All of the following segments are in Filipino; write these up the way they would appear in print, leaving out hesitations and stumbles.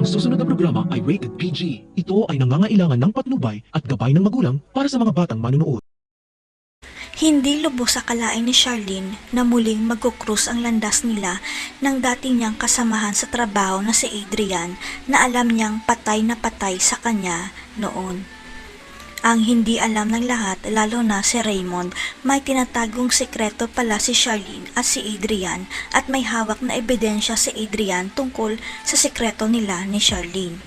Ang susunod na programa ay rated PG. Ito ay nangangailangan ng patnubay at gabay ng magulang para sa mga batang manunood. Hindi lubos akalain ni Charlene na muling magkukrus ang landas nila ng dati niyang kasamahan sa trabaho na si Adrian na alam niyang patay na patay sa kanya noon. Ang hindi alam ng lahat, lalo na si Raymond, may tinatagong sekreto pala si Charlene at si Adrian at may hawak na ebidensya si Adrian tungkol sa sekreto nila ni Charlene.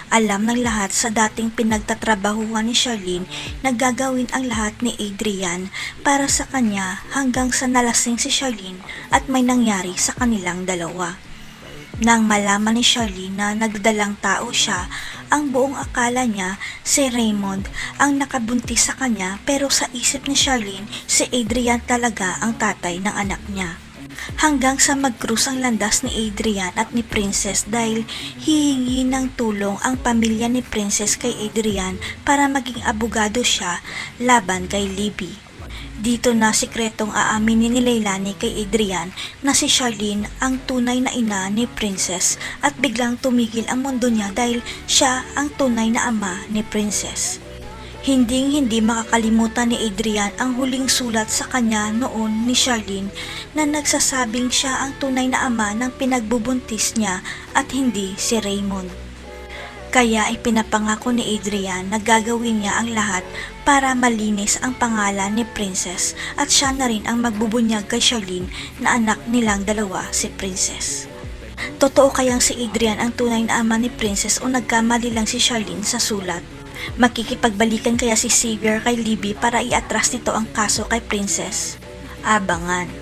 Alam ng lahat sa dating pinagtatrabahuhan ni Charlene na gagawin ang lahat ni Adrian para sa kanya hanggang sa nalasing si Charlene at may nangyari sa kanilang dalawa. Nang malaman ni Charlene na nagdadalang tao siya, ang buong akala niya si Raymond ang nakabuntis sa kanya, pero sa isip ni Charlene si Adrian talaga ang tatay ng anak niya. Hanggang sa mag-cruise ang landas ni Adrian at ni Princess dahil hihingi ng tulong ang pamilya ni Princess kay Adrian para maging abogado siya laban kay Libby. Dito na sikretong aaminin ni Leilani kay Adrian na si Charlene ang tunay na ina ni Princess at biglang tumigil ang mundo niya dahil siya ang tunay na ama ni Princess. Hindi makakalimutan ni Adrian ang huling sulat sa kanya noon ni Charlene na nagsasabing siya ang tunay na ama ng pinagbubuntis niya at hindi si Raymond. Kaya ipinapangako ni Adrian na gagawin niya ang lahat para malinis ang pangalan ni Princess at siya na rin ang magbubunyag kay Charlene na anak nilang dalawa si Princess. Totoo kayang si Adrian ang tunay na ama ni Princess o nagkamali lang si Charlene sa sulat? Makikipagbalikan kaya si Xavier kay Libby para iatras nito ang kaso kay Princess? Abangan.